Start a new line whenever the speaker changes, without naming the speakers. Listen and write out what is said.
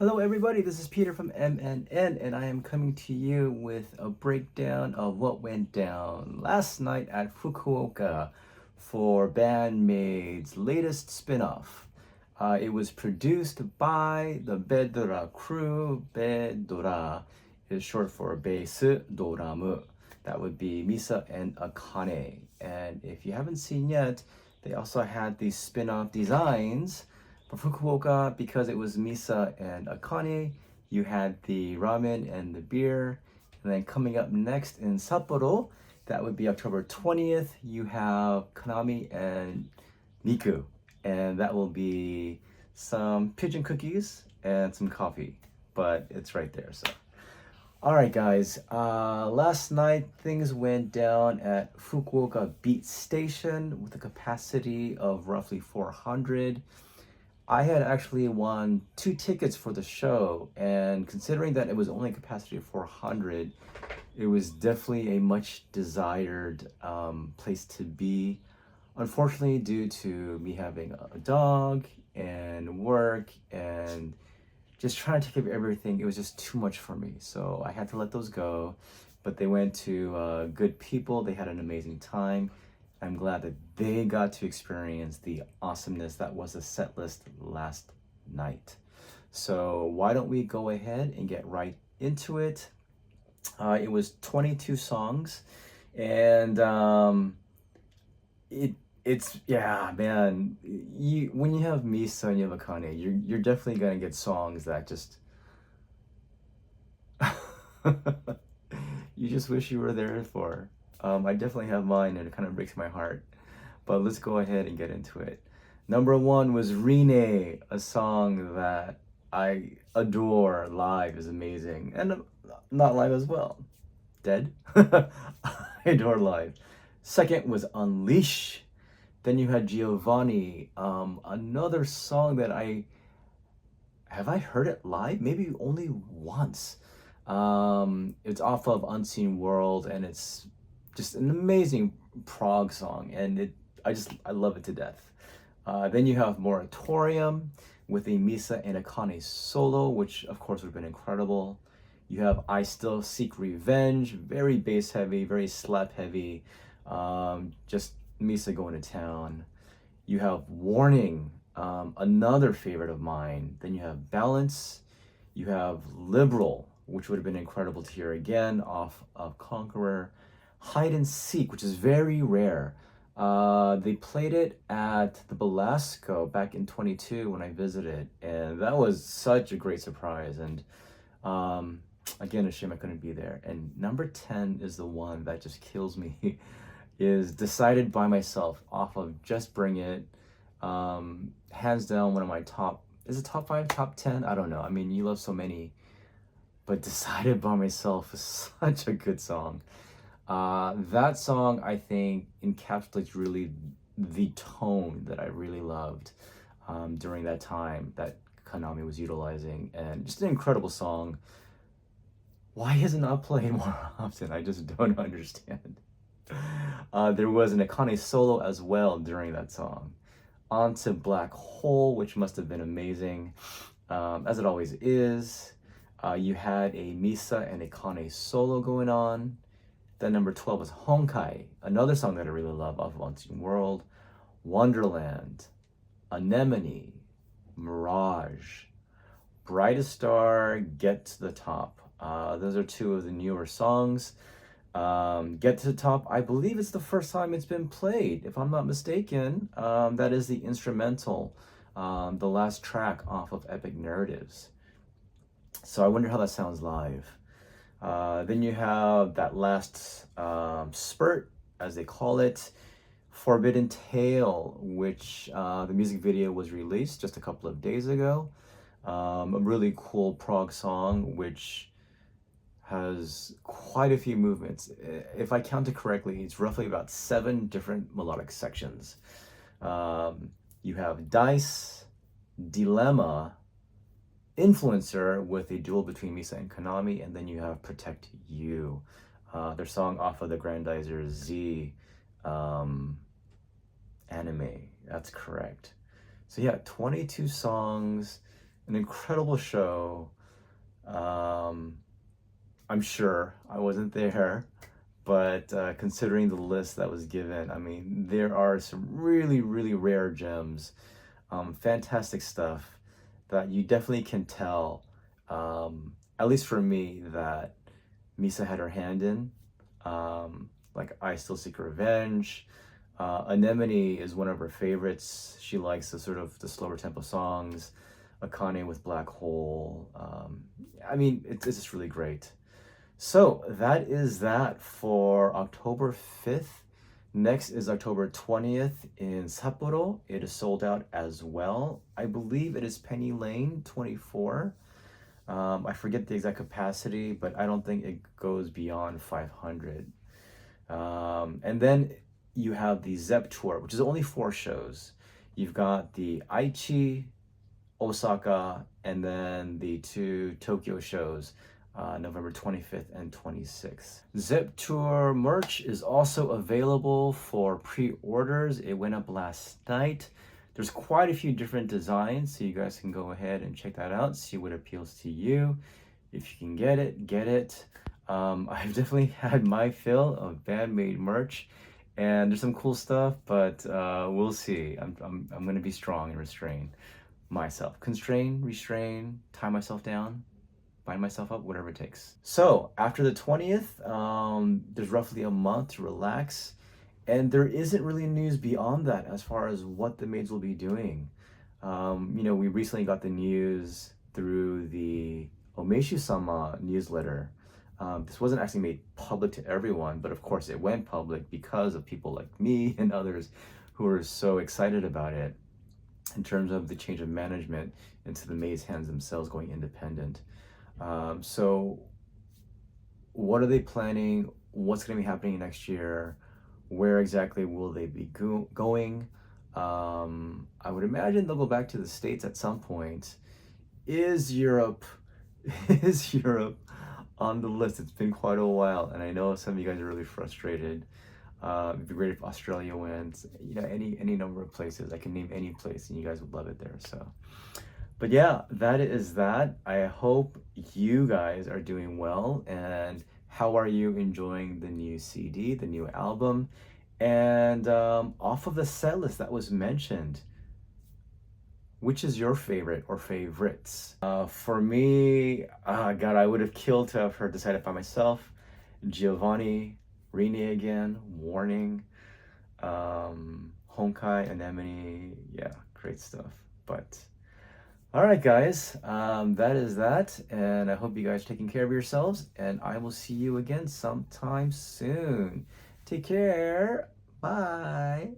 Hello, everybody. This is Peter from MNN, and I am coming to you with a breakdown of what went down last night at Fukuoka for Band-Maid's latest spin-off. It was produced by the Bedora crew. Bedora is short for Beis Doramu. That would be Misa and Akane. And if you haven't seen yet, they also had these spin-off designs for Fukuoka. Because it was Misa and Akane, you had the ramen and the beer. And then coming up next in Sapporo, that would be October 20th, you have Konami and Miku. And that will be some pigeon cookies and some coffee. But it's right there, so. All right, guys. Last night things went down at Fukuoka Beat Station with a capacity of roughly 400. I had actually won 2 tickets for the show, and considering that it was only a capacity of 400, it was definitely a much desired place to be. Unfortunately, due to me having a dog and work and just trying to take care of everything, it was just too much for me. So I had to let those go. But they went to good people. They had an amazing time. I'm glad that they got to experience the awesomeness that was the set list last night. So why don't we go ahead and get right into it? It was 22 songs, and it's yeah, man. You when you have Misa and you have Akane, you're definitely gonna get songs that just you just wish you were there for. I definitely have mine, and it kind of breaks my heart. But let's go ahead and get into it. Number one was Rine, a song that I adore live, is amazing, and not live as well. Dead. I adore live. Second was Unleash. Then you had Giovanni, another song that I have I heard it live? Maybe only once. It's off of Unseen World, and it's just an amazing prog song, and I love it to death. Then you have Moratorium with a Misa and Akane solo, which of course would have been incredible. You have I Still Seek Revenge, very bass heavy, very slap heavy, just Misa going to town. You have Warning, another favorite of mine. Then you have Balance. You have Liberal, which would have been incredible to hear again off of Conqueror. Hide and Seek, which is very rare. They played it at the Belasco back in 22 when I visited, and that was such a great surprise. And again, a shame I couldn't be there. And number 10 is the one that just kills me. Is Decided by Myself off of Just Bring It. Hands down, one of my top. Is it top 5, top 10? I don't know. I mean, you love so many, but Decided by Myself is such a good song. That song, I think, encapsulates really the tone that I really loved during that time that Konami was utilizing, and just an incredible song. Why is it not played more often? I just don't understand. There was an Akane solo as well during that song. On to Black Hole, which must have been amazing, as it always is. You had a Misa and Akane solo going on. Then number 12 was Honkai, another song that I really love off of Unseen World. Wonderland, Anemone, Mirage, Brightest Star, Get to the Top. Those are two of the newer songs. Get to the Top, I believe it's the first time it's been played, if I'm not mistaken. That is the instrumental, the last track off of Epic Narratives. So I wonder how that sounds live. Then you have that last spurt, as they call it, Forbidden Tale, which the music video was released just a couple of days ago. A really cool prog song, which has quite a few movements. If I counted correctly, it's roughly about 7 different melodic sections. You have Dice, Dilemma, Influencer with a duel between Misa and Konami, and then you have Protect You, their song off of the Grandizer Z anime. That's correct. So yeah, 22 songs, an incredible show. Um, I'm sure I wasn't there, but considering the list that was given, I mean, there are some really, really rare gems, fantastic stuff that you definitely can tell, at least for me, that Misa had her hand in. Like I Still Seek Revenge. Anemone is one of her favorites. She likes the slower tempo songs. Akane with Black Hole. I mean, it's just really great. So that is that for October 5th. Next is October 20th in Sapporo. It is sold out as well. I believe it is Penny Lane 24. I forget the exact capacity, but I don't think it goes beyond 500. And then you have the ZEP tour, which is only 4 shows. You've got the Aichi, Osaka, and then the 2 Tokyo shows, November 25th and 26th. ZEP Tour merch is also available for pre-orders. It went up last night. There's quite a few different designs, so you guys can go ahead and check that out, see what appeals to you. If you can get it, get it. I've definitely had my fill of Band-Maid merch, and there's some cool stuff, but we'll see. I'm gonna be strong and restrain myself. Constrain, restrain, tie myself down, bind myself up, whatever it takes. So after the 20th, there's roughly a month to relax, and there isn't really news beyond that as far as what the maids will be doing. We recently got the news through the Omeshu-sama newsletter. This wasn't actually made public to everyone, but of course it went public because of people like me and others who are so excited about it in terms of the change of management into the maid's hands themselves going independent. So what are they planning? What's going to be happening next year? Where exactly will they be going? I would imagine they'll go back to the States at some point. Is Europe on the list? It's been quite a while, and I know some of you guys are really frustrated. It'd be great if Australia went. Any number of places. I can name any place, and you guys would love it there. So, but yeah, that is that. I hope you guys are doing well, and how are you enjoying the new CD, the new album, and off of the set list that was mentioned, which is your favorite or favorites? For me, God, I would have killed to have heard Decided by Myself, Giovanni, Rene again, Warning, Honkai, Anemone. Yeah, great stuff. But all right, guys, that is that. And I hope you guys are taking care of yourselves. And I will see you again sometime soon. Take care. Bye.